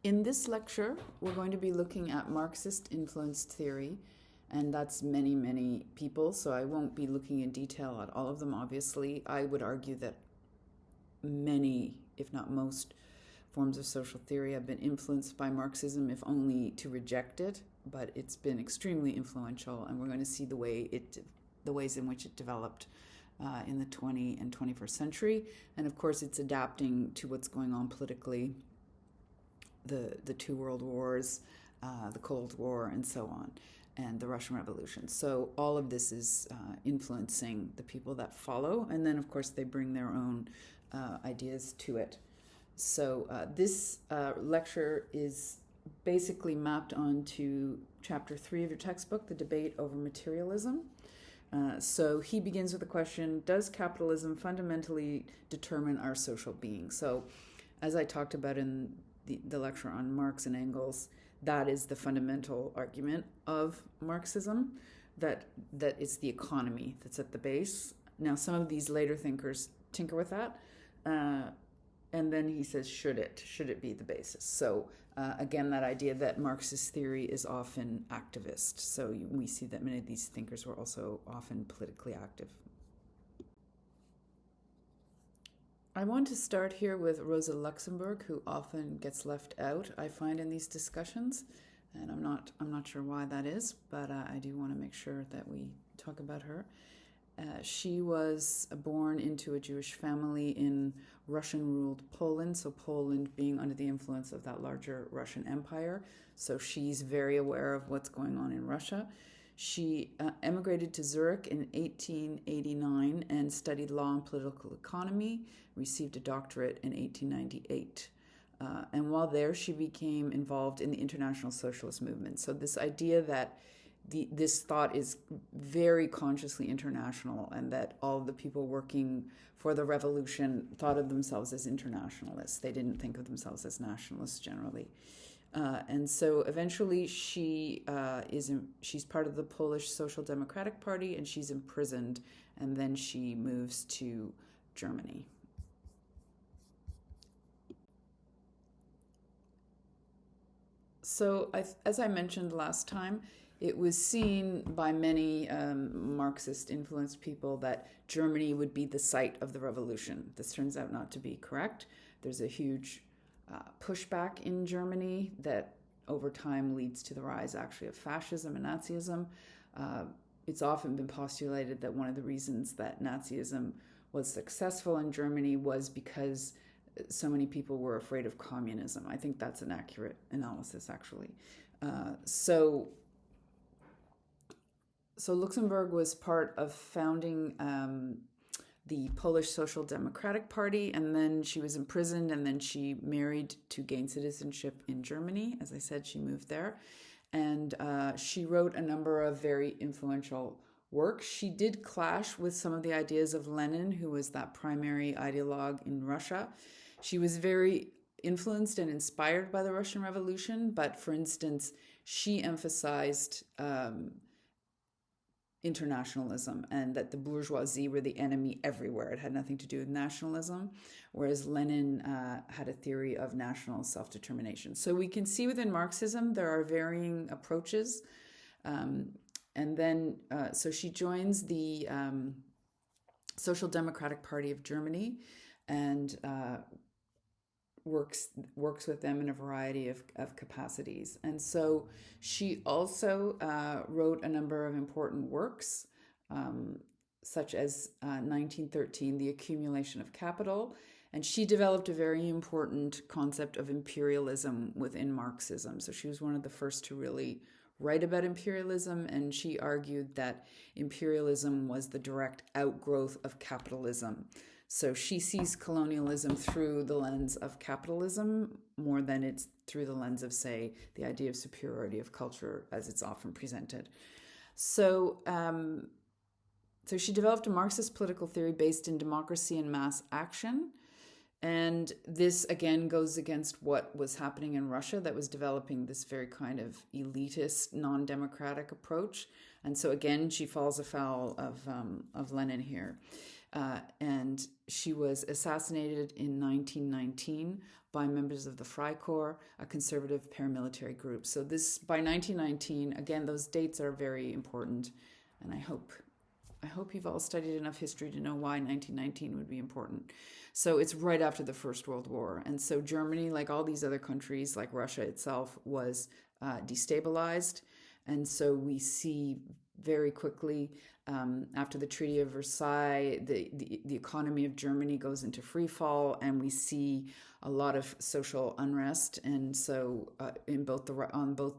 In this lecture, we're going to be looking at Marxist influence theory, and that's many, many people, so I won't be looking in detail at all of them, obviously. I would argue that many, if not most, forms of social theory have been influenced by Marxism, if only to reject it, but it's been extremely influential, and we're going to see the ways in which it developed in the 20th and 21st century, and of course it's adapting to what's going on politically, the two world wars, the Cold War, and so on, and the Russian Revolution. So all of this is influencing the people that follow, and then of course they bring their own ideas to it. So this lecture is basically mapped onto chapter 3 of your textbook, The Debate Over Materialism. So he begins with the question, does capitalism fundamentally determine our social being? So as I talked about in the lecture on Marx and Engels, that is the fundamental argument of Marxism, that it's the economy that's at the base. Now, some of these later thinkers tinker with that, and then he says, should it be the basis? So again, that idea that Marxist theory is often activist. So we see that many of these thinkers were also often politically active. I want to start here with Rosa Luxemburg, who often gets left out, I find, in these discussions, and I'm not sure why that is, but I do want to make sure that we talk about her. She was born into a Jewish family in Russian-ruled Poland, so Poland being under the influence of that larger Russian Empire, so she's very aware of what's going on in Russia. She emigrated to Zurich in 1889 and studied law and political economy, received a doctorate in 1898. And while there, she became involved in the international socialist movement. So this idea that this thought is very consciously international, and that all the people working for the revolution thought of themselves as internationalists. They didn't think of themselves as nationalists generally. And so eventually she's part of the Polish Social Democratic Party, and she's imprisoned, and then she moves to Germany. So as I mentioned last time, it was seen by many Marxist-influenced people that Germany would be the site of the revolution. This turns out not to be correct. There's a huge pushback in Germany that over time leads to the rise actually of fascism and Nazism. It's often been postulated that one of the reasons that Nazism was successful in Germany was because so many people were afraid of communism. I think that's an accurate analysis, actually. So Luxemburg was part of founding the Polish Social Democratic Party, and then she was imprisoned, and then she married to gain citizenship in Germany. As I said, she moved there, and she wrote a number of very influential works. She did clash with some of the ideas of Lenin, who was that primary ideologue in Russia. She was very influenced and inspired by the Russian Revolution, but for instance, she emphasized internationalism, and that the bourgeoisie were the enemy everywhere. It had nothing to do with nationalism, whereas Lenin had a theory of national self-determination. So we can see within Marxism there are varying approaches. And then, so she joins the Social Democratic Party of Germany and works with them in a variety of capacities. And so she also wrote a number of important works, such as 1913, The Accumulation of Capital. And she developed a very important concept of imperialism within Marxism. So she was one of the first to really write about imperialism, and she argued that imperialism was the direct outgrowth of capitalism. So she sees colonialism through the lens of capitalism more than it's through the lens of, say, the idea of superiority of culture as it's often presented. So, so she developed a Marxist political theory based in democracy and mass action. And this, again, goes against what was happening in Russia, that was developing this very kind of elitist, non-democratic approach. And so, again, she falls afoul of Lenin here. and she was assassinated in 1919 by members of the Freikorps, a conservative paramilitary group. So this, by 1919, again, those dates are very important, and I hope you've all studied enough history to know why 1919 would be important. So it's right after the First World War, and so Germany, like all these other countries, like Russia itself, was destabilized, and so we see very quickly, after the Treaty of Versailles, the economy of Germany goes into free fall, and we see a lot of social unrest, and so on both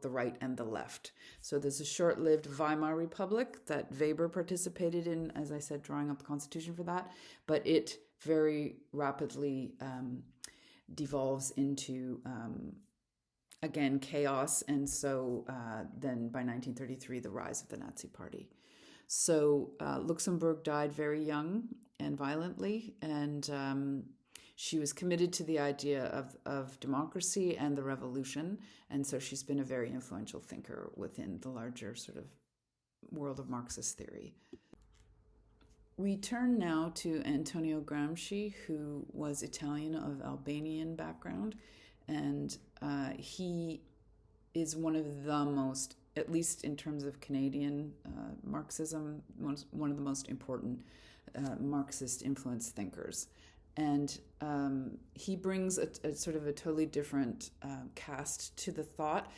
the right and the left. So there's a short-lived Weimar Republic that Weber participated in, as I said, drawing up the Constitution for that, but it very rapidly devolves into again, chaos, and so then by 1933, the rise of the Nazi Party. So Luxembourg died very young and violently, and she was committed to the idea of democracy and the revolution, and so she's been a very influential thinker within the larger sort of world of Marxist theory. We turn now to Antonio Gramsci, who was Italian of Albanian background, and he is one of the most, at least in terms of Canadian Marxism, one of the most important Marxist influenced thinkers. And he brings a sort of a totally different cast to the thought.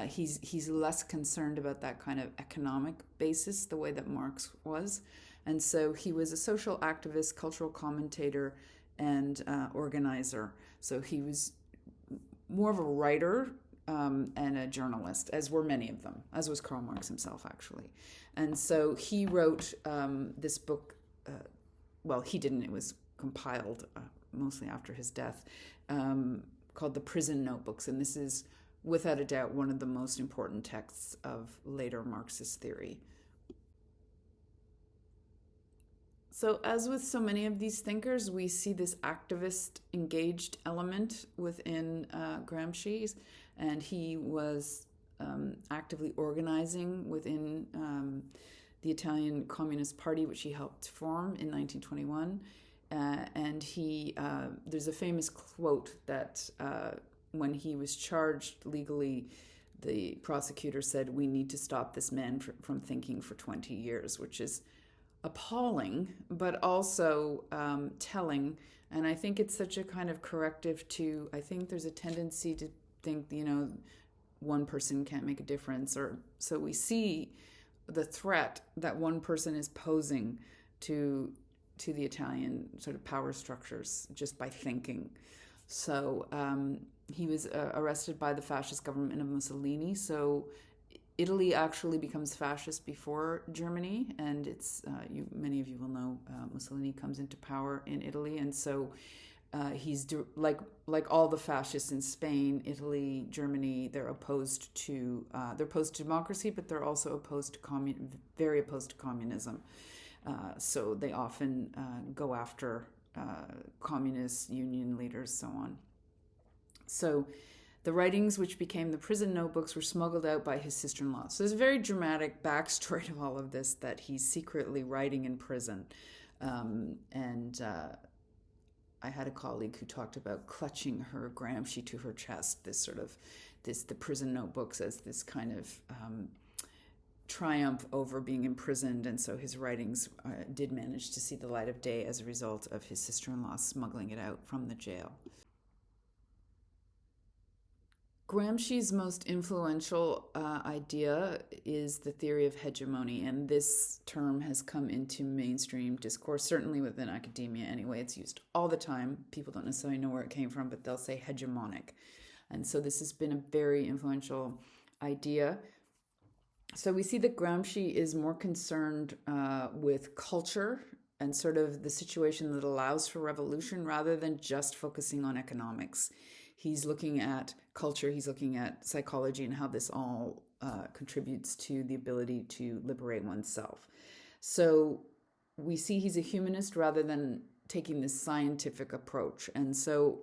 He's less concerned about that kind of economic basis, the way that Marx was. And so he was a social activist, cultural commentator, and organizer. So he was more of a writer and a journalist, as were many of them, as was Karl Marx himself, actually. And so he wrote this book, well, he didn't, it was compiled mostly after his death, called The Prison Notebooks. And this is, without a doubt, one of the most important texts of later Marxist theory. So as with so many of these thinkers, we see this activist engaged element within Gramsci's, and he was actively organizing within the Italian Communist Party, which he helped form in 1921. And there's a famous quote that when he was charged legally, the prosecutor said, "We need to stop this man from thinking for 20 years," which is appalling, but also telling. And I think it's such a kind of corrective to, I think there's a tendency to think, one person can't make a difference. Or so we see the threat that one person is posing to the Italian sort of power structures just by thinking. So he was arrested by the fascist government of Mussolini. So Italy actually becomes fascist before Germany, and it's many of you will know Mussolini comes into power in Italy, and so he's like all the fascists in Spain, Italy, Germany. They're opposed to democracy, but they're also very opposed to communism. So they often go after communist union leaders, so on. So the writings, which became the Prison Notebooks, were smuggled out by his sister-in-law. So there's a very dramatic backstory to all of this, that he's secretly writing in prison. I had a colleague who talked about clutching her Gramsci to her chest, the Prison Notebooks as this kind of triumph over being imprisoned. And so his writings did manage to see the light of day as a result of his sister-in-law smuggling it out from the jail. Gramsci's most influential idea is the theory of hegemony, and this term has come into mainstream discourse, certainly within academia anyway. It's used all the time. People don't necessarily know where it came from, but they'll say hegemonic. And so this has been a very influential idea. So we see that Gramsci is more concerned with culture and sort of the situation that allows for revolution, rather than just focusing on economics. He's looking at culture, he's looking at psychology, and how this all contributes to the ability to liberate oneself. So we see he's a humanist rather than taking this scientific approach. And so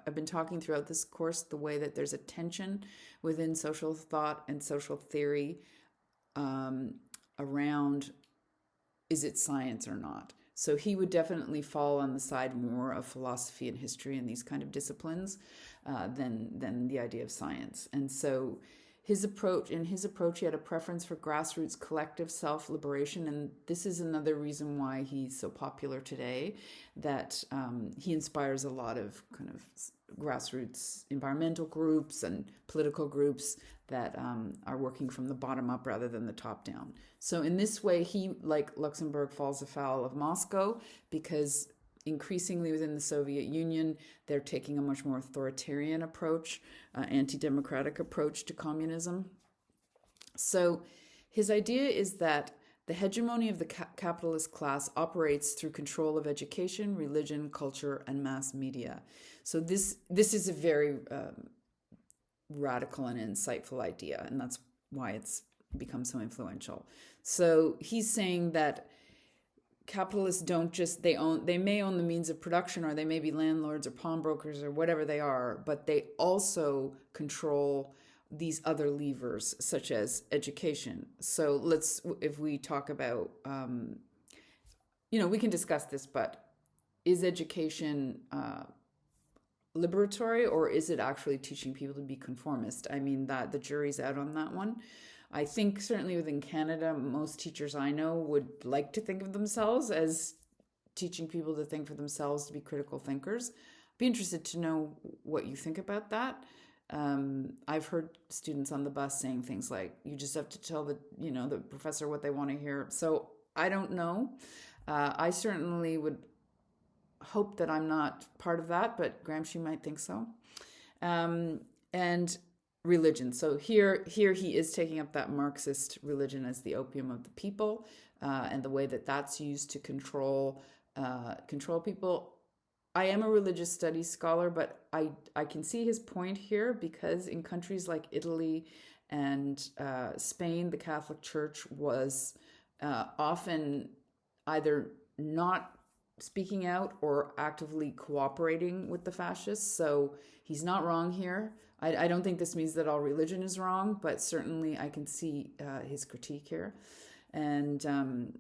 I've been talking throughout this course the way that there's a tension within social thought and social theory around, is it science or not? So he would definitely fall on the side more of philosophy and history and these kind of disciplines than the idea of science. And so his approach, he had a preference for grassroots collective self-liberation, and this is another reason why he's so popular today, that he inspires a lot of kind of grassroots environmental groups and political groups that are working from the bottom up rather than the top down. So in this way, he, like Luxemburg, falls afoul of Moscow, because increasingly within the Soviet Union, they're taking a much more authoritarian approach, anti-democratic approach to communism. So his idea is that the hegemony of the capitalist class operates through control of education, religion, culture, and mass media. So this is a very radical and insightful idea, and that's why it's become so influential. So he's saying that capitalists don't just, they may own the means of production, or they may be landlords or pawnbrokers or whatever they are, but they also control these other levers, such as education. So if we talk about, we can discuss this, but is education liberatory, or is it actually teaching people to be conformist? I mean, that the jury's out on that one. I think certainly within Canada, most teachers I know would like to think of themselves as teaching people to think for themselves, to be critical thinkers. I'd be interested to know what you think about that. I've heard students on the bus saying things like, you just have to tell the professor what they want to hear. So I don't know. I certainly would hope that I'm not part of that, but Gramsci might think so. And religion. So here he is taking up that Marxist religion as the opium of the people, and the way that that's used to control people. I am a religious studies scholar, but I can see his point here, because in countries like Italy and Spain, the Catholic Church was often either not speaking out or actively cooperating with the fascists. So he's not wrong here. I don't think this means that all religion is wrong, but certainly I can see his critique here. And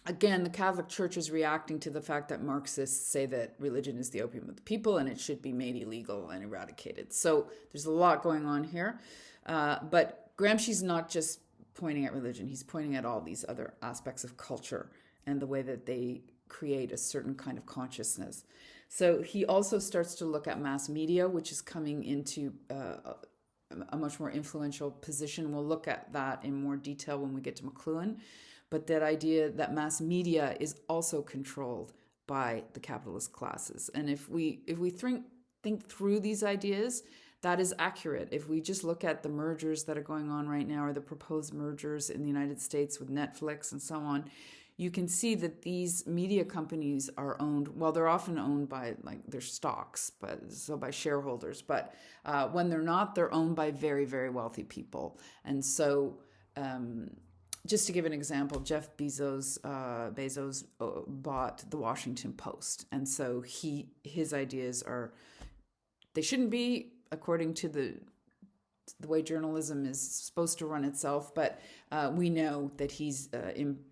again, the Catholic Church is reacting to the fact that Marxists say that religion is the opium of the people and it should be made illegal and eradicated. So there's a lot going on here. But Gramsci's not just pointing at religion. He's pointing at all these other aspects of culture and the way that they create a certain kind of consciousness. So he also starts to look at mass media, which is coming into a much more influential position. We'll look at that in more detail when we get to McLuhan. But that idea that mass media is also controlled by the capitalist classes. And if we think through these ideas, that is accurate. If we just look at the mergers that are going on right now, or the proposed mergers in the United States with Netflix and so on, you can see that these media companies are owned, well, they're often owned by their stocks, so by shareholders. But when they're not, they're owned by very, very wealthy people. And so just to give an example, Jeff Bezos bought the Washington Post. And so his ideas they shouldn't be, according to the way journalism is supposed to run itself, but we know that he's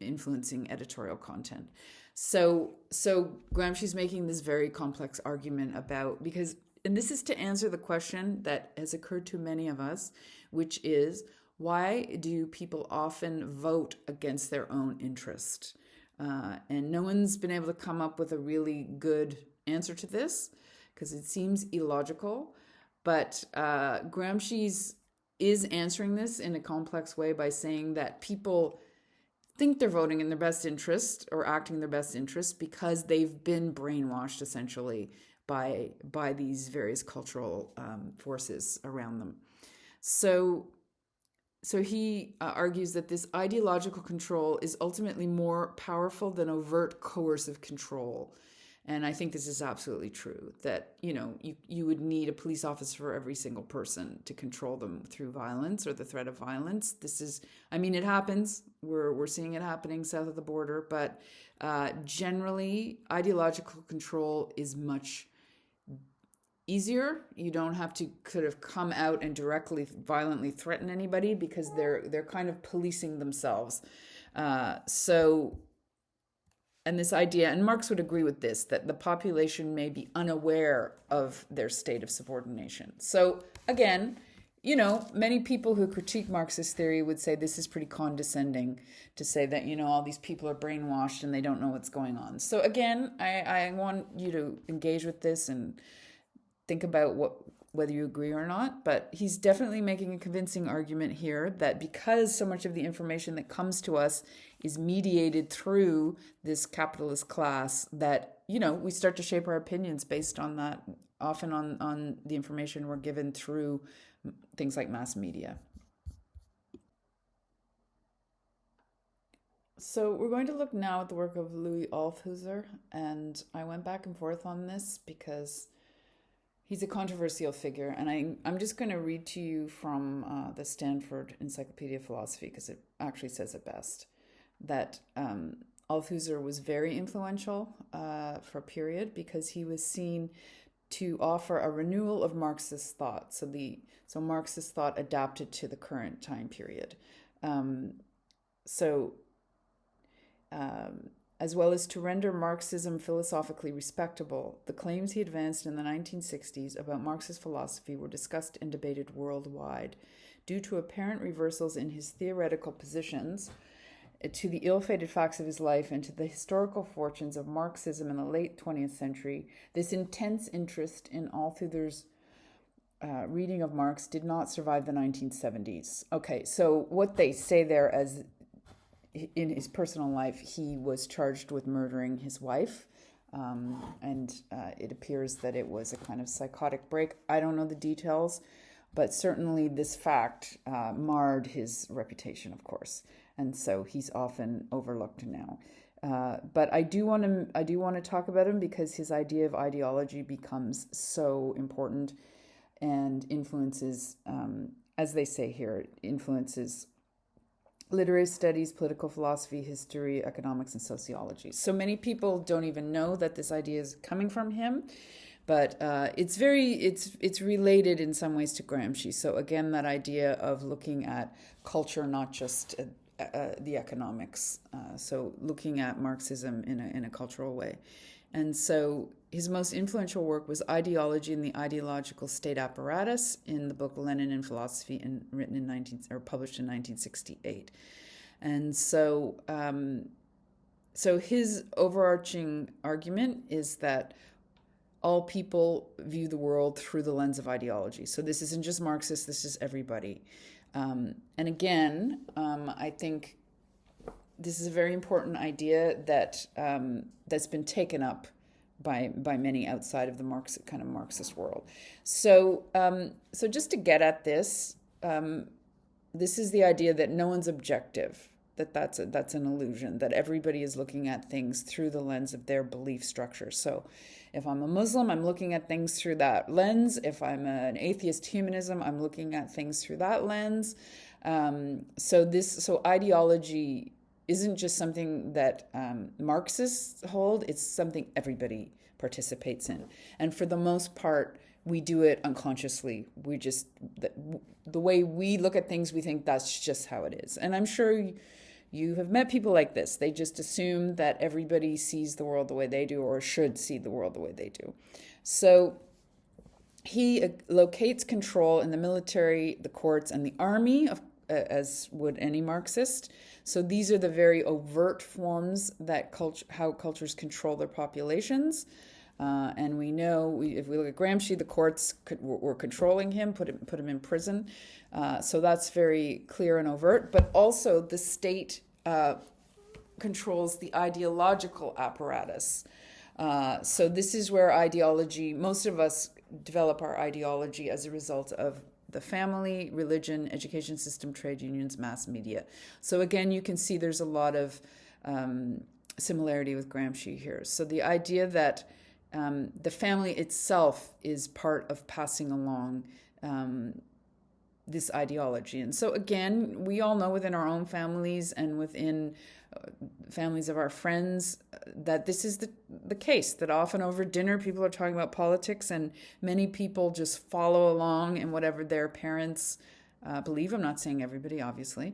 influencing editorial content. So Gramsci's making this very complex argument and this is to answer the question that has occurred to many of us, which is, why do people often vote against their own interest? And no one's been able to come up with a really good answer to this, because it seems illogical. But Gramsci's is answering this in a complex way by saying that people think they're voting in their best interest or acting in their best interest because they've been brainwashed essentially by these various cultural forces around them. So he argues that this ideological control is ultimately more powerful than overt coercive control. And I think this is absolutely true, that, you would need a police officer for every single person to control them through violence or the threat of violence. It happens. We're seeing it happening south of the border, but generally ideological control is much easier. You don't have to sort of come out and directly violently threaten anybody, because they're kind of policing themselves. So And this idea, and Marx would agree with this, that the population may be unaware of their state of subordination. So again, many people who critique Marxist theory would say this is pretty condescending to say that, all these people are brainwashed and they don't know what's going on. So again, I want you to engage with this and think about whether you agree or not, but he's definitely making a convincing argument here that because so much of the information that comes to us is mediated through this capitalist class, that, we start to shape our opinions based on that, often on the information we're given through things like mass media. So we're going to look now at the work of Louis Althusser, and I went back and forth on this because he's a controversial figure, and I'm just going to read to you from the Stanford Encyclopedia of Philosophy because it actually says it best, that Althusser was very influential for a period because he was seen to offer a renewal of Marxist thought. So Marxist thought adapted to the current time period. As well as to render Marxism philosophically respectable, the claims he advanced in the 1960s about Marxist philosophy were discussed and debated worldwide. Due to apparent reversals in his theoretical positions, to the ill-fated facts of his life, and to the historical fortunes of Marxism in the late 20th century, this intense interest in Althusser's reading of Marx did not survive the 1970s. Okay, so what they say there, as in his personal life, he was charged with murdering his wife, and it appears that it was a kind of psychotic break. I don't know the details, but certainly this fact marred his reputation, of course, and so he's often overlooked now. But I do want to talk about him because his idea of ideology becomes so important and influences, as they say here, influences literary studies, political philosophy, history, economics, and sociology. So many people don't even know that this idea is coming from him, but it's related in some ways to Gramsci. So again, that idea of looking at culture, not just the economics. So looking at Marxism in a cultural way. And so his most influential work was Ideology and the Ideological State Apparatus in the book Lenin and Philosophy, published in 1968. And so his overarching argument is that all people view the world through the lens of ideology. So this isn't just Marxist, this is everybody. And again, I think this is a very important idea that that's been taken up by many outside of the Marxist world. So just to get at this, this is the idea that no one's objective, that's an illusion, that everybody is looking at things through the lens of their belief structure. So if I'm a Muslim, I'm looking at things through that lens. If I'm an atheist humanism, I'm looking at things through that lens. So ideology isn't just something that Marxists hold, it's something everybody participates in. And for the most part, we do it unconsciously. The way we look at things, we think that's just how it is. And I'm sure you have met people like this. They just assume that everybody sees the world the way they do or should see the world the way they do. So he locates control in the military, the courts, and the army, as would any Marxist. So these are the very overt forms that how cultures control their populations. And we know, if we look at Gramsci, the courts were controlling him, put him in prison. So that's very clear and overt. But also the state controls the ideological apparatus. So this is where ideology, most of us develop our ideology as a result of the family, religion, education system, trade unions, mass media. So again, you can see there's a lot of similarity with Gramsci here. So the idea that the family itself is part of passing along this ideology. And so again, we all know within our own families and within families of our friends that this is the case, that often over dinner people are talking about politics and many people just follow along in whatever their parents believe. I'm not saying everybody, obviously.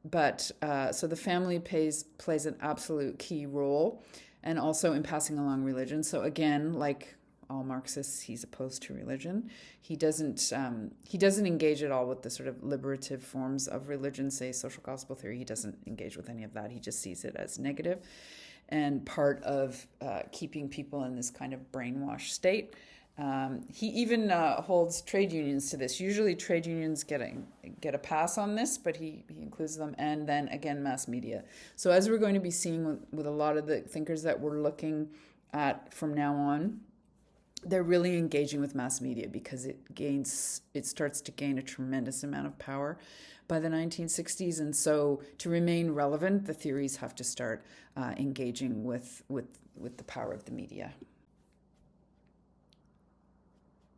So the family plays an absolute key role, and also in passing along religion. So again, like all Marxists, he's opposed to religion. He doesn't engage at all with the sort of liberative forms of religion, say social gospel theory. He doesn't engage with any of that. He just sees it as negative and part of keeping people in this kind of brainwashed state. He even holds trade unions to this. Usually trade unions get a pass on this, but he includes them. And then again, mass media. So as we're going to be seeing with a lot of the thinkers that we're looking at from now on, they're really engaging with mass media because it starts to gain a tremendous amount of power by the 1960s. And so to remain relevant, the theories have to start engaging with the power of the media.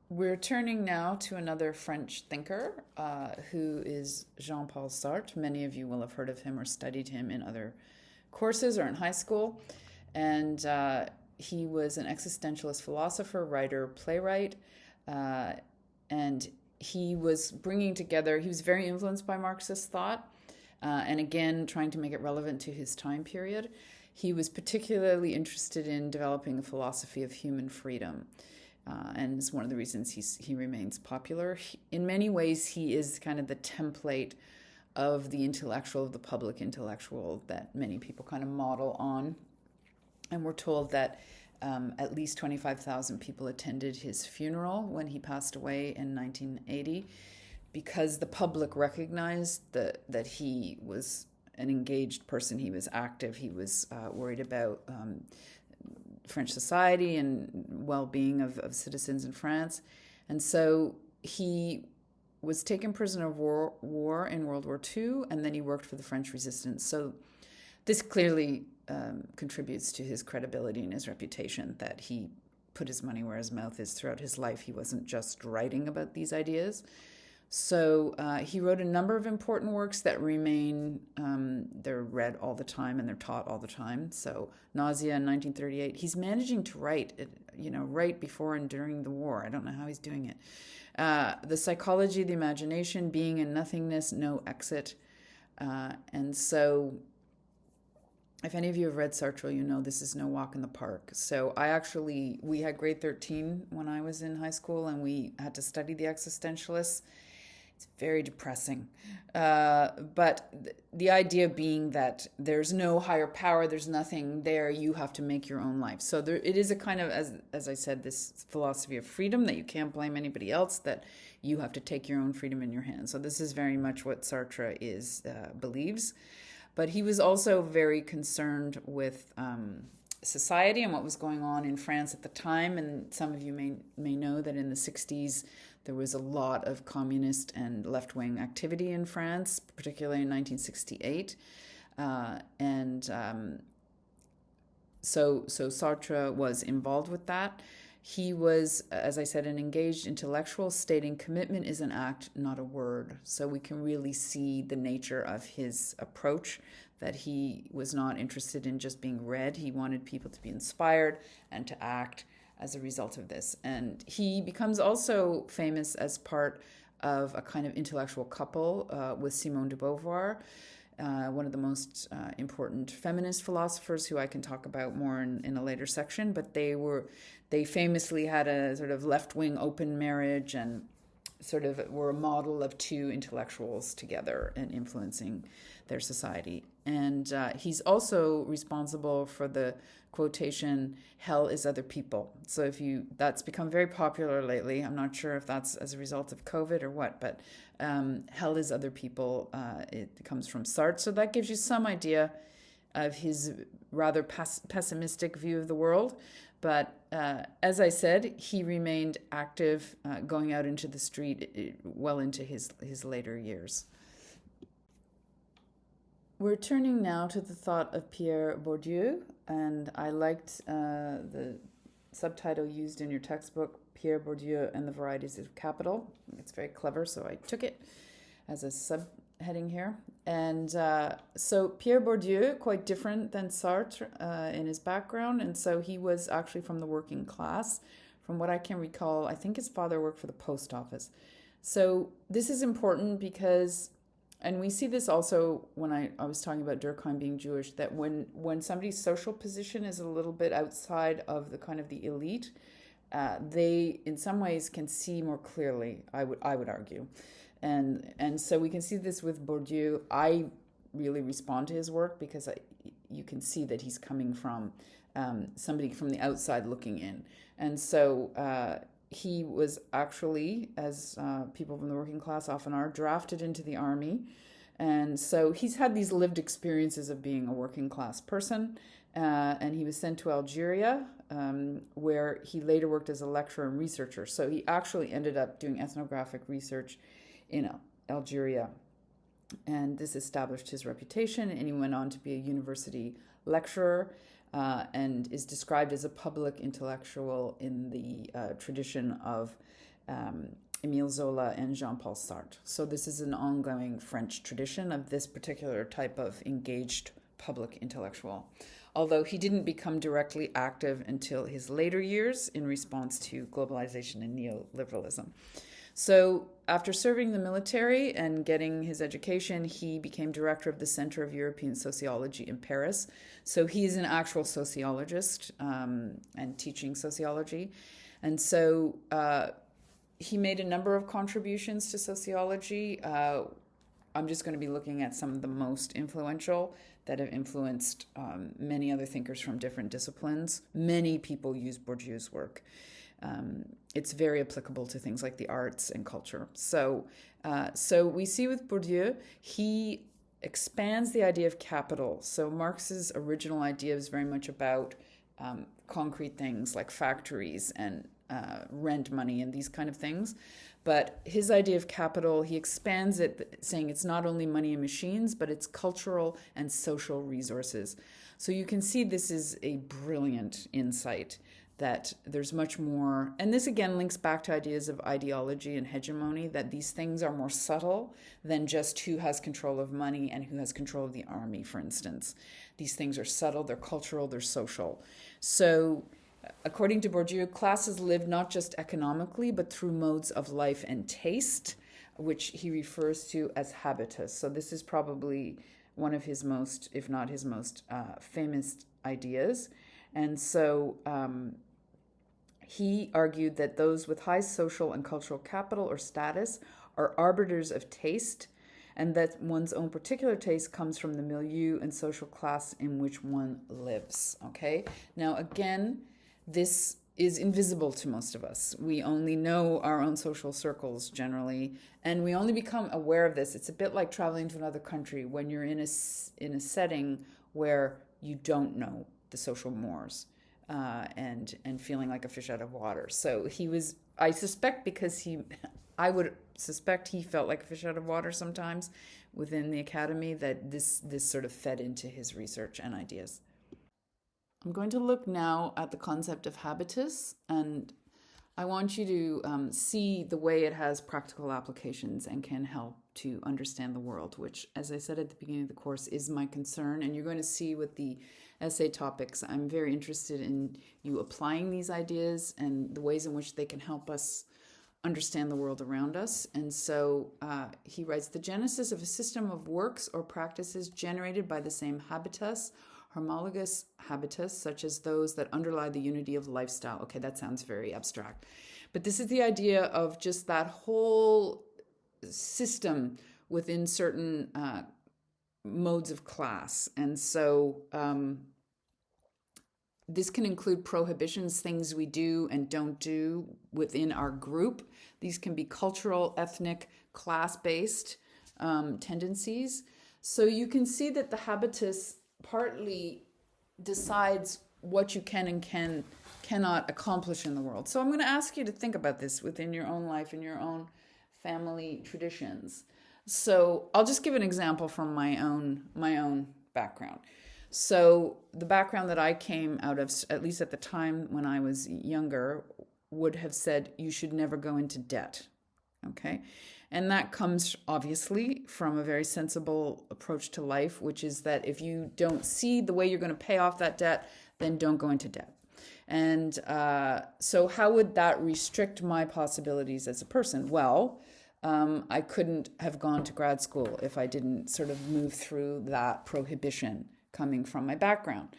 We're turning now to another French thinker who is Jean-Paul Sartre. Many of you will have heard of him or studied him in other courses or in high school. And he was an existentialist philosopher, writer, playwright. And he was he was very influenced by Marxist thought. And again, trying to make it relevant to his time period. He was particularly interested in developing a philosophy of human freedom. And it's one of the reasons he remains popular. In many ways, he is kind of the template of the intellectual, of the public intellectual that many people kind of model on. And we're told that at least 25,000 people attended his funeral when he passed away in 1980 because the public recognized that he was an engaged person. He was active. He was worried about French society and well-being of citizens in France. And so he was taken prisoner of war in World War II, and then he worked for the French resistance. So this clearly contributes to his credibility and his reputation that he put his money where his mouth is throughout his life. He wasn't just writing about these ideas. So he wrote a number of important works that remain, they're read all the time and they're taught all the time. So Nausea in 1938, he's managing to write, right before and during the war. I don't know how he's doing it. The Psychology of the Imagination, Being and Nothingness, No Exit. And so if any of you have read Sartre, you know this is no walk in the park. So we had grade 13 when I was in high school, and we had to study the existentialists. It's very depressing. But the idea being that there's no higher power, there's nothing there, you have to make your own life. So it is a kind of, as I said, this philosophy of freedom, that you can't blame anybody else, that you have to take your own freedom in your hands. So this is very much what Sartre believes. But he was also very concerned with society and what was going on in France at the time. And some of you may know that in the 60s, there was a lot of communist and left-wing activity in France, particularly in 1968. So Sartre was involved with that. He was, as I said, an engaged intellectual, stating commitment is an act, not a word. So we can really see the nature of his approach, that he was not interested in just being read. He wanted people to be inspired and to act as a result of this. And he becomes also famous as part of a kind of intellectual couple with Simone de Beauvoir, one of the most important feminist philosophers who I can talk about more in a later section. But they famously had a sort of left-wing open marriage and sort of were a model of two intellectuals together and influencing their society. And he's also responsible for the quotation, "Hell is other people." So that's become very popular lately. I'm not sure if that's as a result of COVID or what, but hell is other people. It comes from Sartre. So that gives you some idea of his rather pessimistic view of the world. But as I said, he remained active, going out into the street well into his later years. We're turning now to the thought of Pierre Bourdieu, and I liked the subtitle used in your textbook, Pierre Bourdieu and the Varieties of Capital. It's very clever, so I took it as a subheading here. And so Pierre Bourdieu, quite different than Sartre in his background, and so he was actually from the working class. From what I can recall, I think his father worked for the post office. So this is important because And we see this also when I was talking about Durkheim being Jewish, that when somebody's social position is a little bit outside of the kind of the elite, they in some ways can see more clearly, I would argue. And so we can see this with Bourdieu. I really respond to his work because you can see that he's coming from somebody from the outside looking in. And so he was actually, as people from the working class often are, drafted into the army. And so he's had these lived experiences of being a working class person. And he was sent to Algeria, where he later worked as a lecturer and researcher. So he actually ended up doing ethnographic research in Algeria. And this established his reputation, and he went on to be a university lecturer and is described as a public intellectual in the tradition of Émile Zola and Jean-Paul Sartre. So this is an ongoing French tradition of this particular type of engaged public intellectual, although he didn't become directly active until his later years in response to globalization and neoliberalism. So after serving the military and getting his education, he became director of the Center of European Sociology in Paris. So he's an actual sociologist and teaching sociology. And so he made a number of contributions to sociology. I'm just going to be looking at some of the most influential that have influenced many other thinkers from different disciplines. Many people use Bourdieu's work. It's very applicable to things like the arts and culture. So we see with Bourdieu, he expands the idea of capital. So Marx's original idea was very much about concrete things like factories and rent money and these kind of things. But his idea of capital, he expands it, saying it's not only money and machines, but it's cultural and social resources. So you can see this is a brilliant insight, that there's much more, and this again links back to ideas of ideology and hegemony, that these things are more subtle than just who has control of money and who has control of the army, for instance. These things are subtle, they're cultural, they're social. So according to Bourdieu, classes live not just economically, but through modes of life and taste, which he refers to as habitus. So this is probably one of his most, if not his most famous ideas. And so he argued that those with high social and cultural capital or status are arbiters of taste, and that one's own particular taste comes from the milieu and social class in which one lives. Okay? Now, again, this is invisible to most of us. We only know our own social circles generally, and we only become aware of this. It's a bit like traveling to another country when you're in a setting where you don't know the social mores and feeling like a fish out of water. So he was, I suspect, because I would suspect he felt like a fish out of water sometimes within the academy, that this sort of fed into his research and ideas. I'm going to look now at the concept of habitus, and I want you to see the way it has practical applications and can help to understand the world, which, as I said at the beginning of the course, is my concern. And you're going to see with the essay topics, I'm very interested in you applying these ideas and the ways in which they can help us understand the world around us. And so he writes, the genesis of a system of works or practices generated by the same habitus, homologous habitus, such as those that underlie the unity of lifestyle. Okay, that sounds very abstract. But this is the idea of just that whole system within certain modes of class. And so this can include prohibitions, things we do and don't do within our group. These can be cultural, ethnic, class-based tendencies. So you can see that the habitus partly decides what you can and cannot accomplish in the world. So I'm going to ask you to think about this within your own life and your own family traditions. So I'll just give an example from my own background. So the background that I came out of, at least at the time when I was younger, would have said you should never go into debt. Okay? And that comes obviously from a very sensible approach to life, which is that if you don't see the way you're going to pay off that debt, then don't go into debt. And so how would that restrict my possibilities as a person? Well, I couldn't have gone to grad school if I didn't sort of move through that prohibition coming from my background.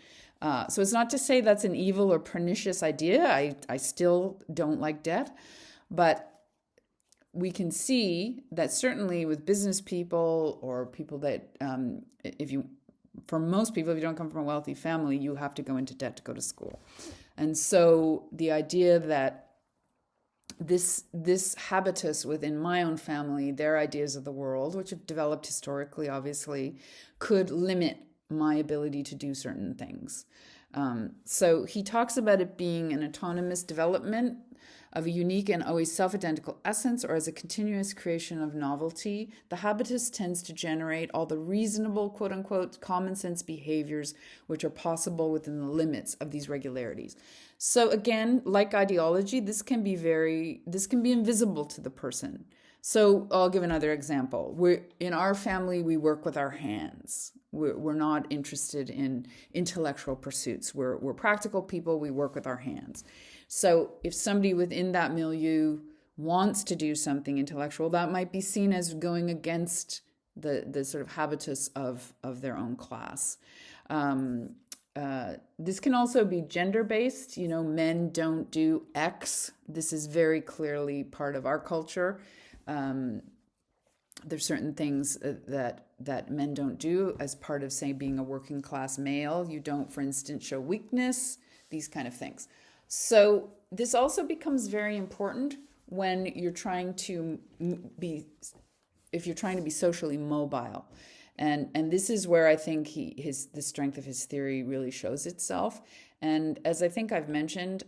So it's not to say that's an evil or pernicious idea. I still don't like debt, but we can see that certainly with business people or people that, for most people, if you don't come from a wealthy family, you have to go into debt to go to school. And so the idea that this habitus within my own family, their ideas of the world, which have developed historically, obviously, could limit my ability to do certain things. So he talks about it being an autonomous development of a unique and always self-identical essence, or as a continuous creation of novelty. The habitus tends to generate all the reasonable, quote-unquote, common sense behaviors which are possible within the limits of these regularities. So again, like ideology, this can be invisible to the person. So I'll give another example. In our family, we work with our hands. We're not interested in intellectual pursuits. We're practical people. We work with our hands. So if somebody within that milieu wants to do something intellectual, that might be seen as going against the sort of habitus of their own class. This can also be gender-based. Men don't do X. This is very clearly part of our culture. There's certain things that men don't do as part of, say, being a working class male. You don't, for instance, show weakness, these kind of things. So this also becomes very important when you're trying to be socially mobile. And this is where I think the strength of his theory really shows itself. And as I think I've mentioned,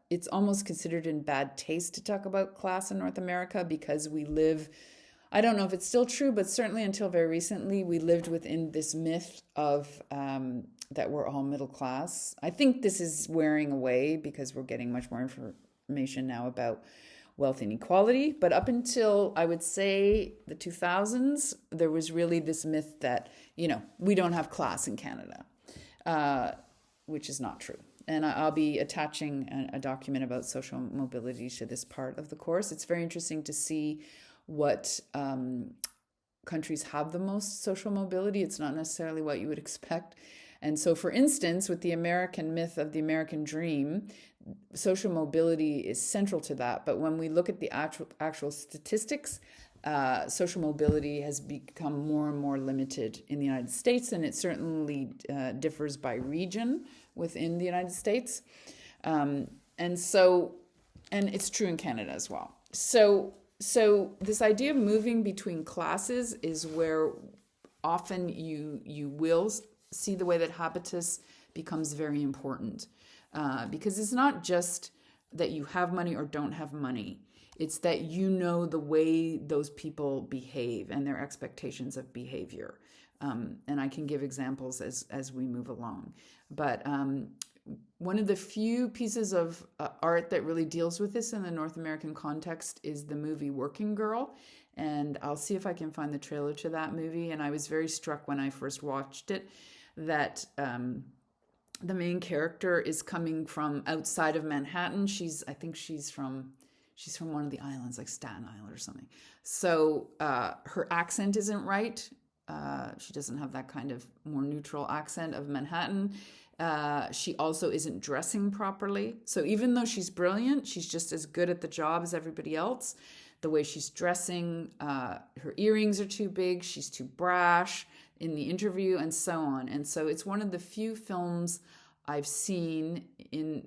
it's almost considered in bad taste to talk about class in North America because we live, I don't know if it's still true, but certainly until very recently, we lived within this myth of that we're all middle class. I think this is wearing away because we're getting much more information now about wealth inequality. But up until, I would say, the 2000s, there was really this myth that, we don't have class in Canada, which is not true. And I'll be attaching a document about social mobility to this part of the course. It's very interesting to see what countries have the most social mobility. It's not necessarily what you would expect. And so, for instance, with the American myth of the American dream, social mobility is central to that. But when we look at the actual statistics, social mobility has become more and more limited in the United States, and it certainly differs by region within the United States. And it's true in Canada as well. So this idea of moving between classes is where often you will see the way that habitus becomes very important. Because it's not just that you have money or don't have money. It's that the way those people behave and their expectations of behavior. And I can give examples as we move along. But one of the few pieces of art that really deals with this in the North American context is the movie Working Girl. And I'll see if I can find the trailer to that movie. And I was very struck when I first watched it that the main character is coming from outside of Manhattan. I think she's from one of the islands, like Staten Island or something. So her accent isn't right. She doesn't have that kind of more neutral accent of Manhattan. She also isn't dressing properly. So even though she's brilliant, she's just as good at the job as everybody else. The way she's dressing, her earrings are too big, she's too brash in the interview, and so on. And so it's one of the few films I've seen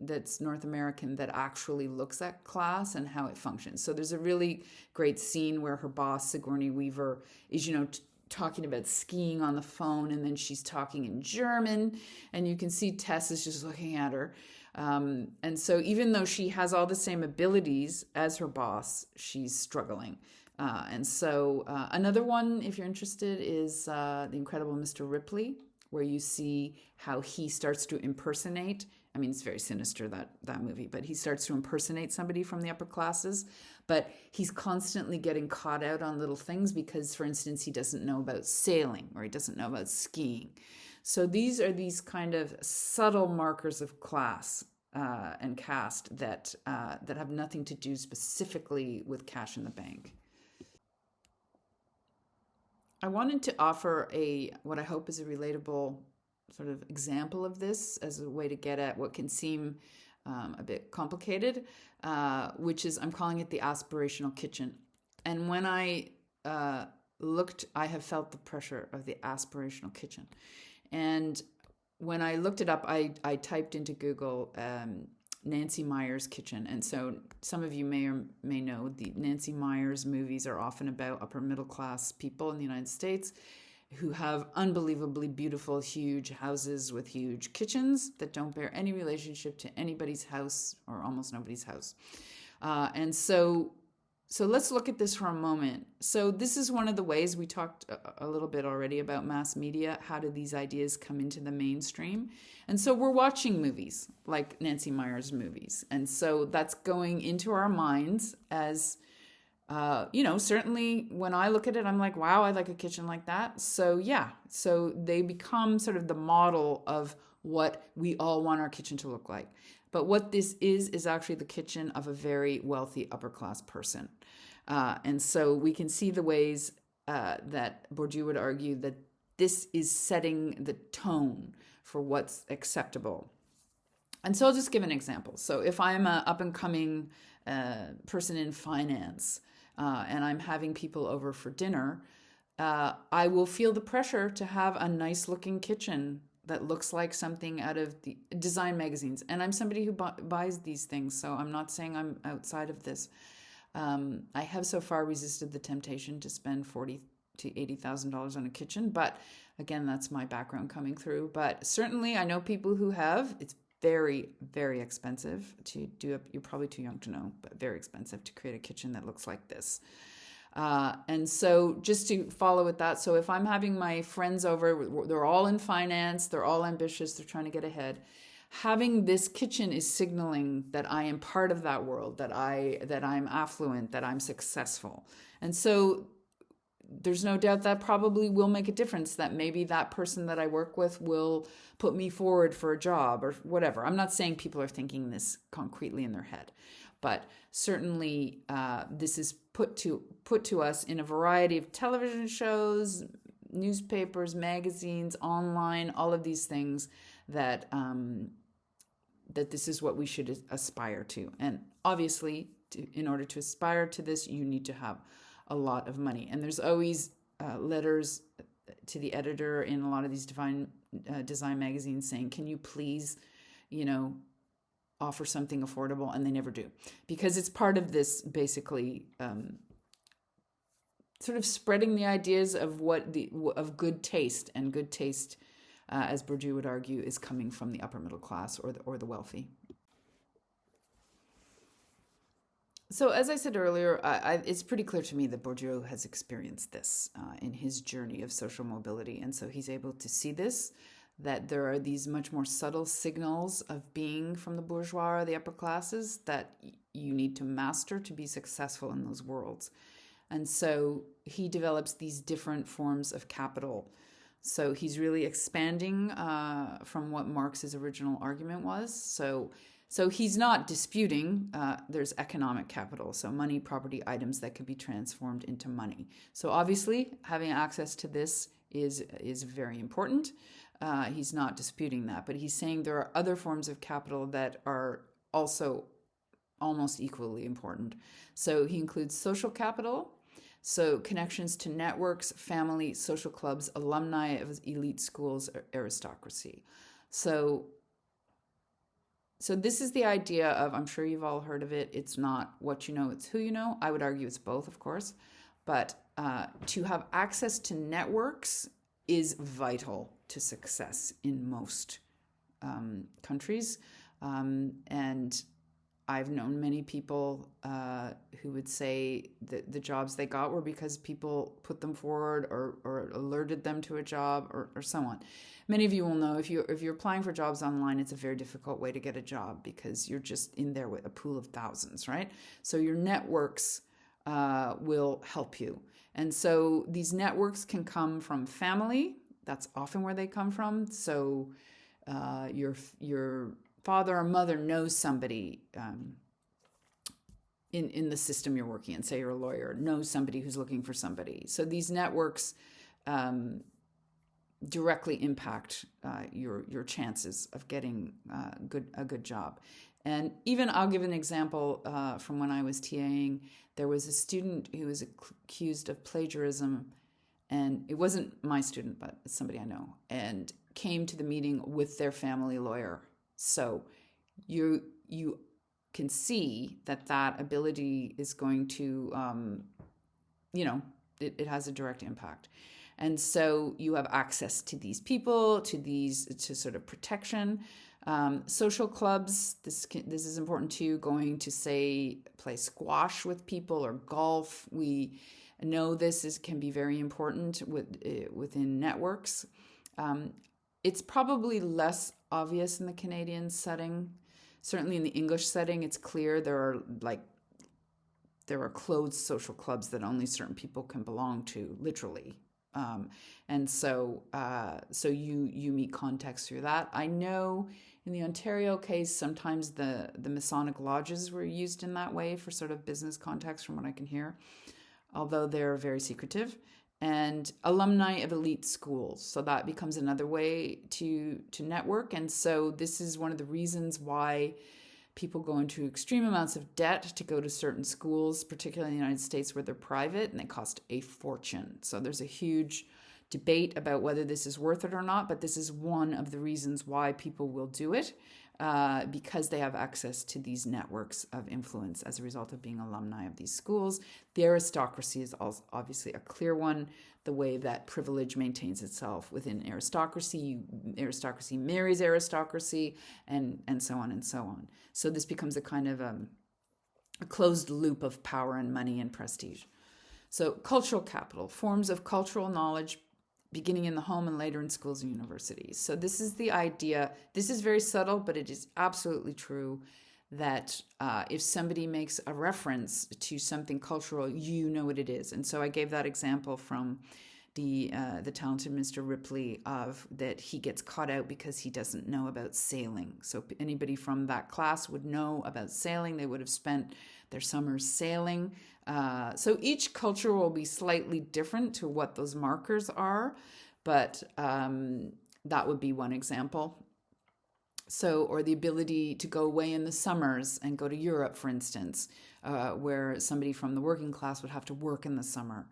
that's North American that actually looks at class and how it functions. So there's a really great scene where her boss, Sigourney Weaver, is, talking about skiing on the phone, and then she's talking in German, and you can see Tess is just looking at her. And so even though she has all the same abilities as her boss, she's struggling. And so another one, if you're interested, is The Incredible Mr. Ripley, where you see how he starts to impersonate. I mean, it's very sinister, that movie, but he starts to impersonate somebody from the upper classes. But he's constantly getting caught out on little things because, for instance, he doesn't know about sailing or he doesn't know about skiing. So these are these kind of subtle markers of class and caste that have nothing to do specifically with cash in the bank. I wanted to offer what I hope is a relatable sort of example of this as a way to get at what can seem a bit complicated, which is I'm calling it the aspirational kitchen. And when I I have felt the pressure of the aspirational kitchen. And when I looked it up, I typed into Google Nancy Meyers kitchen. And so some of you may or may know the Nancy Meyers movies are often about upper middle class people in the United States who have unbelievably beautiful, huge houses with huge kitchens that don't bear any relationship to anybody's house or almost nobody's house. And so let's look at this for a moment. So this is one of the ways we talked a little bit already about mass media. How do these ideas come into the mainstream? And so we're watching movies like Nancy Meyers movies. And so that's going into our minds as, certainly when I look at it, I'm like, wow, I like a kitchen like that. So yeah, so they become sort of the model of what we all want our kitchen to look like. But what this is actually the kitchen of a very wealthy upper class person. And so we can see the ways that Bourdieu would argue that this is setting the tone for what's acceptable. And so I'll just give an example. So if I'm an up-and-coming person in finance and I'm having people over for dinner, I will feel the pressure to have a nice-looking kitchen that looks like something out of the design magazines. And I'm somebody who buys these things, so I'm not saying I'm outside of this. I have so far resisted the temptation to spend $40,000 to $80,000 on a kitchen, but again, that's my background coming through. But certainly I know people who have. It's very, very expensive to do it. You're probably too young to know, but very expensive to create a kitchen that looks like this. And so just to follow with that, so if I'm having my friends over, they're all in finance, they're all ambitious, they're trying to get ahead. Having this kitchen is signaling that I am part of that world, that I'm affluent, that I'm successful. And so there's no doubt that probably will make a difference, that maybe that person that I work with will put me forward for a job or whatever. I'm not saying people are thinking this concretely in their head, but certainly this is put to us in a variety of television shows, newspapers, magazines, online, all of these things that that this is what we should aspire to. And obviously, in order to aspire to this, you need to have a lot of money. And there's always letters to the editor in a lot of these design magazines saying, can you please, offer something affordable? And they never do, because it's part of this basically sort of spreading the ideas of of good taste, and good taste, as Bourdieu would argue, is coming from the upper middle class or the wealthy. So as I said earlier, it's pretty clear to me that Bourdieu has experienced this in his journey of social mobility. And so he's able to see this, that there are these much more subtle signals of being from the bourgeois or the upper classes that you need to master to be successful in those worlds. And so he develops these different forms of capital. So he's really expanding from what Marx's original argument was. So he's not disputing there's economic capital, so money, property, items that could be transformed into money. So obviously having access to this is very important. He's not disputing that, but he's saying there are other forms of capital that are also almost equally important. So he includes social capital, so connections to networks, family, social clubs, alumni of elite schools, aristocracy. So this is the idea of, I'm sure you've all heard of it, it's not what you know, it's who you know. I would argue it's both, of course. But to have access to networks is vital to success in most countries. And I've known many people who would say that the jobs they got were because people put them forward or alerted them to a job or so on. Many of you will know if you're applying for jobs online, it's a very difficult way to get a job because you're just in there with a pool of thousands, right? So your networks will help you. And so these networks can come from family. That's often where they come from. So your father or mother knows somebody in the system you're working in. Say you're a lawyer, knows somebody who's looking for somebody. So these networks directly impact your chances of getting a good job. And even I'll give an example from when I was TAing. There was a student who was accused of plagiarism, and it wasn't my student, but it's somebody I know, and came to the meeting with their family lawyer. So you can see that ability is going to, it has a direct impact. And so you have access to these people, to sort of protection. Social clubs, this is important too, going to, say, play squash with people or golf. We know this can be very important within networks. It's probably less obvious in the Canadian setting. Certainly in the English setting, it's clear there are closed social clubs that only certain people can belong to, literally. And so you meet context through that. I know in the Ontario case, sometimes the Masonic lodges were used in that way for sort of business context, from what I can hear, although they're very secretive. And alumni of elite schools. So that becomes another way to network. And so this is one of the reasons why people go into extreme amounts of debt to go to certain schools, particularly in the United States where they're private, and they cost a fortune. So there's a huge debate about whether this is worth it or not, but this is one of the reasons why people will do it, because they have access to these networks of influence as a result of being alumni of these schools. The aristocracy is also obviously a clear one. The way that privilege maintains itself within aristocracy marries aristocracy, and so on and so on. So this becomes a kind of a closed loop of power and money and prestige. So cultural capital, forms of cultural knowledge beginning in the home and later in schools and universities. So this is the idea. This is very subtle, but it is absolutely true that if somebody makes a reference to something cultural, you know what it is. And so I gave that example from the talented Mr. Ripley, of that he gets caught out because he doesn't know about sailing. So anybody from that class would know about sailing. They would have spent their summers sailing. So each culture will be slightly different to what those markers are, but that would be one example. So, or the ability to go away in the summers and go to Europe, for instance, where somebody from the working class would have to work in the summer.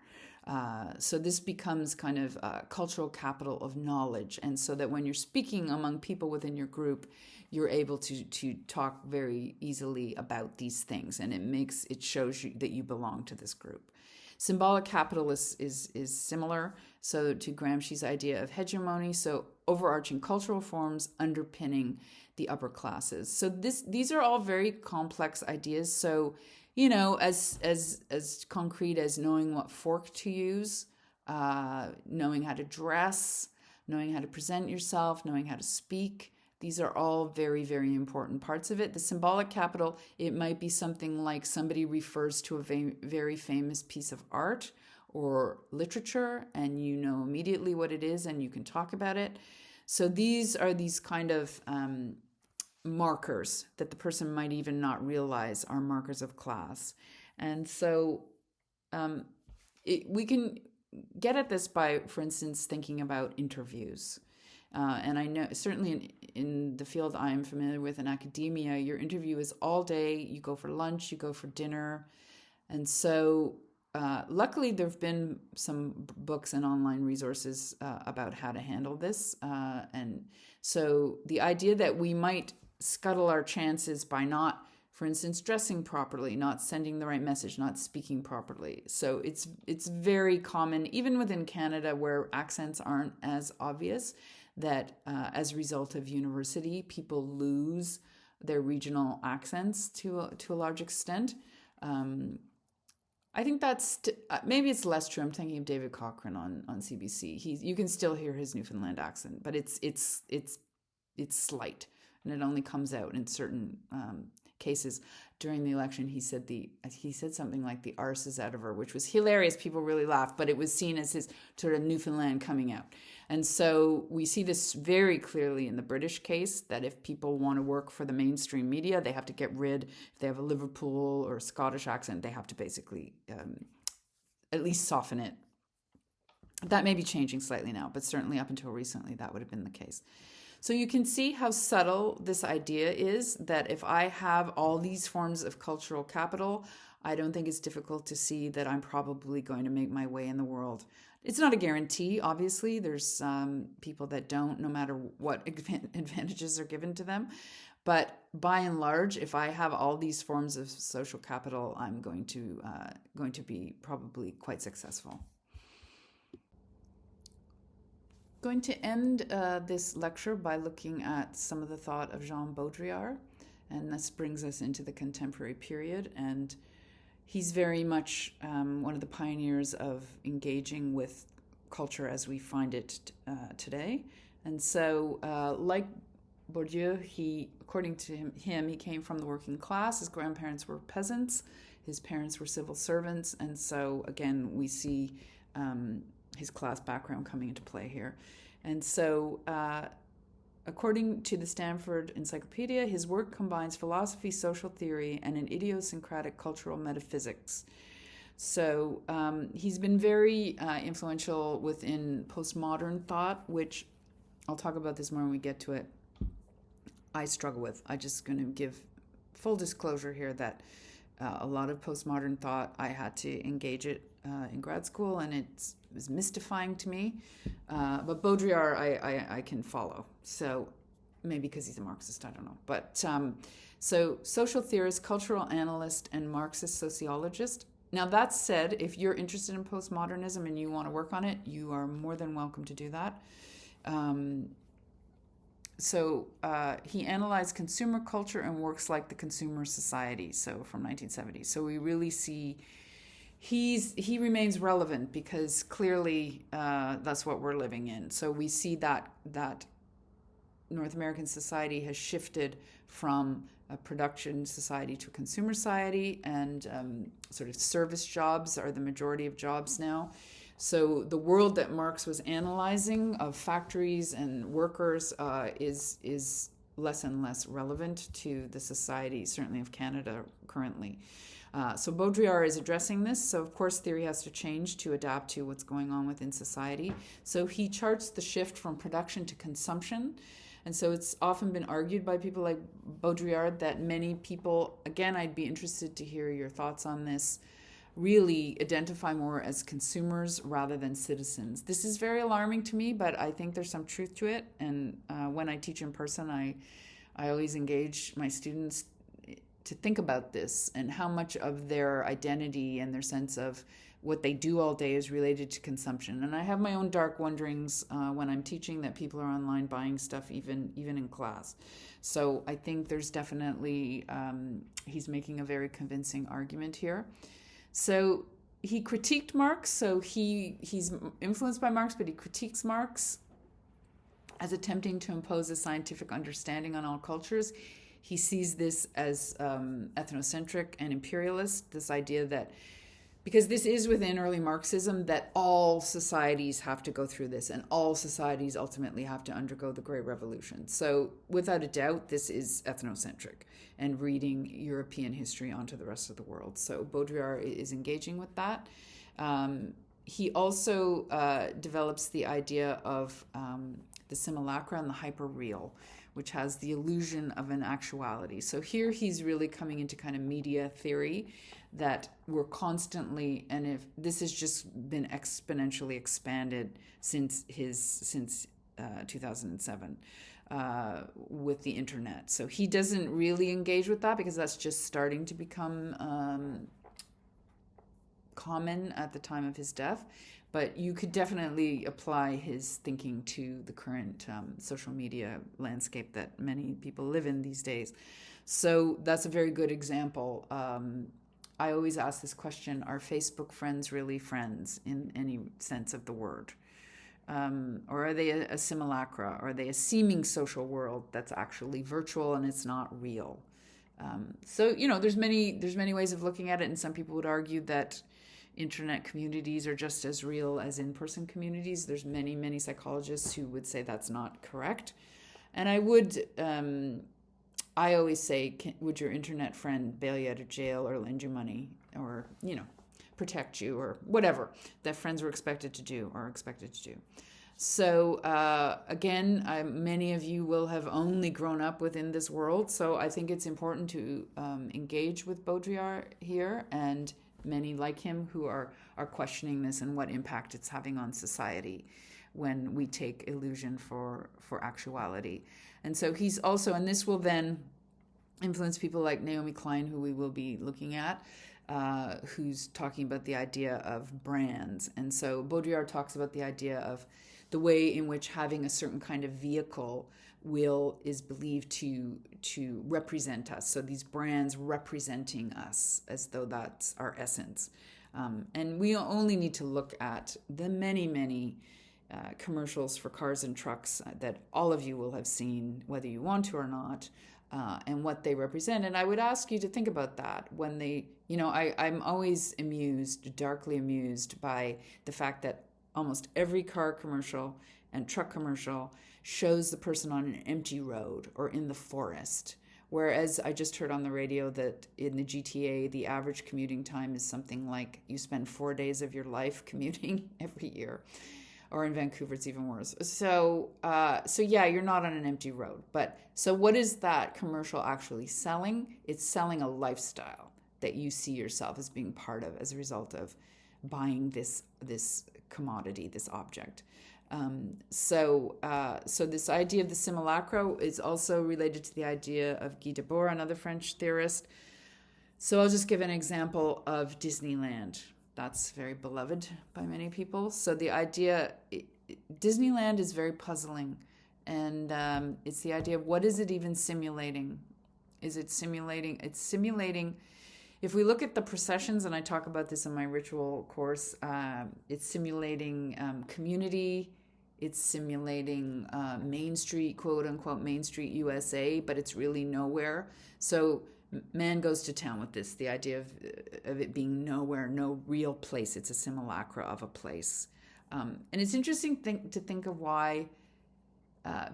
So this becomes kind of cultural capital of knowledge. And so that when you're speaking among people within your group, you're able to talk very easily about these things. And it shows you that you belong to this group. Symbolic capital is similar. So to Gramsci's idea of hegemony, so overarching cultural forms underpinning the upper classes. So these are all very complex ideas. So, as concrete as knowing what fork to use, knowing how to dress, knowing how to present yourself, knowing how to speak. These are all very, very important parts of it. The symbolic capital, it might be something like somebody refers to a very famous piece of art or literature, and you know immediately what it is and you can talk about it. So these are these kind of markers that the person might even not realize are markers of class. And so we can get at this by, for instance, thinking about interviews. And I know certainly in the field I'm familiar with in academia, your interview is all day. You go for lunch, you go for dinner. And so luckily there have been some books and online resources about how to handle this. And so the idea that we might scuttle our chances by not, for instance, dressing properly, not sending the right message, not speaking properly. So it's very common, even within Canada where accents aren't as obvious, that as a result of university, people lose their regional accents to a large extent. I think that's maybe it's less true. I'm thinking of David Cochrane on CBC. You can still hear his Newfoundland accent, but it's slight, and it only comes out in certain cases. During the election, he said something like the arse is out of her, which was hilarious. People really laughed, but it was seen as his sort of Newfoundland coming out. And so we see this very clearly in the British case, that if people want to work for the mainstream media, they have to get rid, if they have a Liverpool or Scottish accent, they have to basically at least soften it. That may be changing slightly now, but certainly up until recently, that would have been the case. So you can see how subtle this idea is, that if I have all these forms of cultural capital, I don't think it's difficult to see that I'm probably going to make my way in the world. It's not a guarantee, obviously. There's people that don't, no matter what advantages are given to them. But by and large, if I have all these forms of social capital, I'm going to be probably quite successful. Going to end this lecture by looking at some of the thought of Jean Baudrillard, and this brings us into the contemporary period. And he's very much one of the pioneers of engaging with culture as we find it today. And so, like Bourdieu, according to him, he came from the working class. His grandparents were peasants. His parents were civil servants. And so, again, we see his class background coming into play here. And so, according to the Stanford Encyclopedia, his work combines philosophy, social theory, and an idiosyncratic cultural metaphysics. So he's been very influential within postmodern thought, which I'll talk about this more when we get to it. I struggle with. I'm just going to give full disclosure here that a lot of postmodern thought, I had to engage it in grad school, and it was mystifying to me. But Baudrillard, I can follow. So maybe because he's a Marxist, I don't know. But so social theorist, cultural analyst, and Marxist sociologist. Now, that said, if you're interested in postmodernism and you want to work on it, you are more than welcome to do that. So he analyzed consumer culture and works like the consumer society, so from 1970. So we really see he remains relevant because clearly that's what we're living in. So we see that North American society has shifted from a production society to a consumer society, and sort of service jobs are the majority of jobs now. So the world that Marx was analyzing of factories and workers is less and less relevant to the society, certainly of Canada currently. So Baudrillard is addressing this. So of course theory has to change to adapt to what's going on within society. So he charts the shift from production to consumption. And so it's often been argued by people like Baudrillard that many people, again, I'd be interested to hear your thoughts on this, really identify more as consumers rather than citizens. This is very alarming to me, but I think there's some truth to it. And when I teach in person, I always engage my students to think about this and how much of their identity and their sense of what they do all day is related to consumption. And I have my own dark wonderings when I'm teaching that people are online buying stuff even in class. So I think there's definitely, he's making a very convincing argument here. So he critiqued Marx. So he's influenced by Marx, but he critiques Marx as attempting to impose a scientific understanding on all cultures. He sees this as ethnocentric and imperialist, this idea that, because this is within early Marxism, that all societies have to go through this and all societies ultimately have to undergo the Great Revolution. So without a doubt, this is ethnocentric and reading European history onto the rest of the world. So Baudrillard is engaging with that. He also develops the idea of the simulacra and the hyperreal, which has the illusion of an actuality. So here he's really coming into kind of media theory, that we're constantly, and if this has just been exponentially expanded since 2007 with the internet. So he doesn't really engage with that because that's just starting to become common at the time of his death. But you could definitely apply his thinking to the current social media landscape that many people live in these days. So that's a very good example. I always ask this question, are Facebook friends really friends in any sense of the word? Or are they a simulacra? Are they a seeming social world that's actually virtual and it's not real? So, there's many ways of looking at it, and some people would argue that internet communities are just as real as in-person communities. There's many psychologists who would say that's not correct. And I always say, would your internet friend bail you out of jail or lend you money? Or, protect you, or whatever that friends were expected to do or expected to do. So again, many of you will have only grown up within this world, so I think it's important to engage with Baudrillard here, and many like him who are questioning this and what impact it's having on society when we take illusion for actuality. And so he's also, and this will then influence people like Naomi Klein, who we will be looking at, who's talking about the idea of brands. And so Baudrillard talks about the idea of the way in which having a certain kind of vehicle is believed to represent us. So these brands representing us as though that's our essence. And we only need to look at the many commercials for cars and trucks that all of you will have seen, whether you want to or not, and what they represent. And I would ask you to think about that when they, I'm always darkly amused by the fact that almost every car commercial and truck commercial shows the person on an empty road or in the forest. Whereas I just heard on the radio that in the GTA, the average commuting time is something like you spend 4 days of your life commuting every year. Or in Vancouver, it's even worse. So yeah, you're not on an empty road. But so what is that commercial actually selling? It's selling a lifestyle that you see yourself as being part of as a result of buying this commodity, this object. So this idea of the simulacra is also related to the idea of Guy Debord, another French theorist. So I'll just give an example of Disneyland. That's very beloved by many people. So the idea, Disneyland is very puzzling. And it's the idea of what is it even simulating? Is it simulating? It's simulating. If we look at the processions, and I talk about this in my ritual course, it's simulating community. It's simulating Main Street, quote unquote, Main Street USA, but it's really nowhere. So Mann goes to town with this, the idea of it being nowhere, no real place. It's a simulacra of a place. And it's interesting to think of why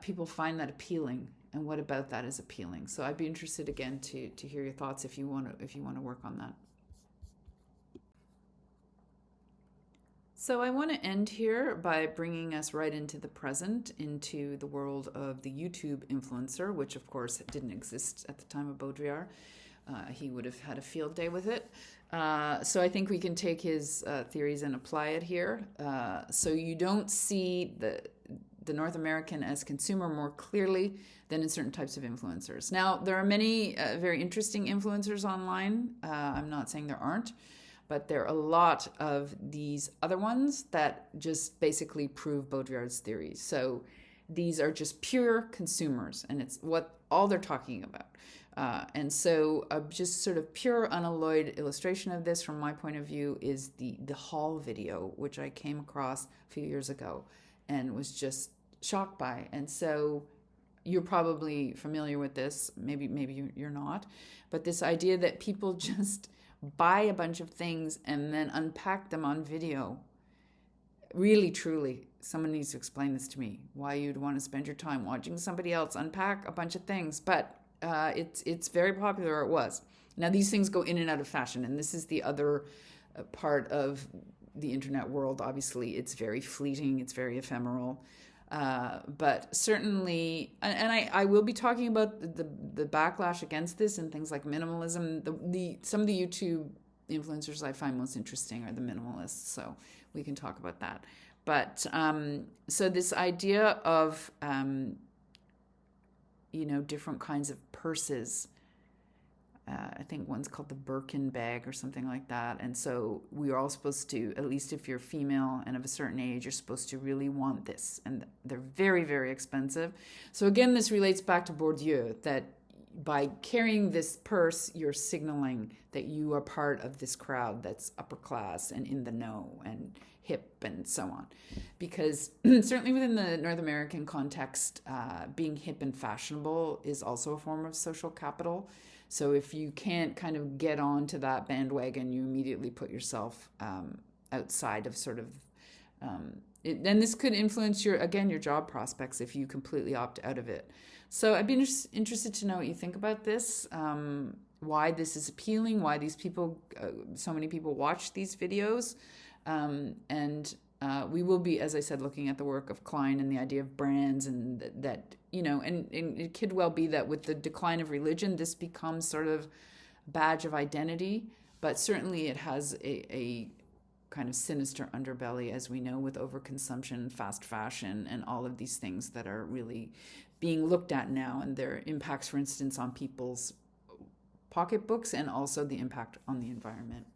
people find that appealing, and what about that is appealing. So I'd be interested again to hear your thoughts if you want to work on that. So I want to end here by bringing us right into the present, into the world of the YouTube influencer, which of course didn't exist at the time of Baudrillard. He would have had a field day with it. So I think we can take his theories and apply it here. So you don't see the North American as consumer more clearly than in certain types of influencers. Now, there are many very interesting influencers online. I'm not saying there aren't, but there are a lot of these other ones that just basically prove Baudrillard's theories. So these are just pure consumers, and it's what all they're talking about. And so just sort of pure unalloyed illustration of this from my point of view is the haul video, which I came across a few years ago and was just shocked by. And so you're probably familiar with this, maybe you're not, but this idea that people just buy a bunch of things and then unpack them on video. Really, truly, someone needs to explain this to me, why you'd want to spend your time watching somebody else unpack a bunch of things. But it's very popular, or it was. Now, these things go in and out of fashion, and this is the other part of the internet world. Obviously, it's very fleeting, it's very ephemeral. But certainly, and I will be talking about the backlash against this and things like minimalism. Some of the YouTube influencers I find most interesting are the minimalists, so we can talk about that. But so this idea of different kinds of purses. I think one's called the Birkin bag or something like that. And so we are all supposed to, at least if you're female and of a certain age, you're supposed to really want this. And they're very, very expensive. So again, this relates back to Bourdieu, that by carrying this purse, you're signaling that you are part of this crowd that's upper class and in the know and hip and so on. Because certainly within the North American context, being hip and fashionable is also a form of social capital. So if you can't kind of get onto that bandwagon, you immediately put yourself outside of sort of, and this could influence your job prospects if you completely opt out of it. So I'd be interested to know what you think about this. why this is appealing, why these people, so many people watch these videos. And we will be, as I said, looking at the work of Klein and the idea of brands, and that, and it could well be that with the decline of religion, this becomes sort of a badge of identity. But certainly it has a kind of sinister underbelly, as we know, with overconsumption, fast fashion, and all of these things that are really being looked at now, and their impacts, for instance, on people's pocketbooks, and also the impact on the environment.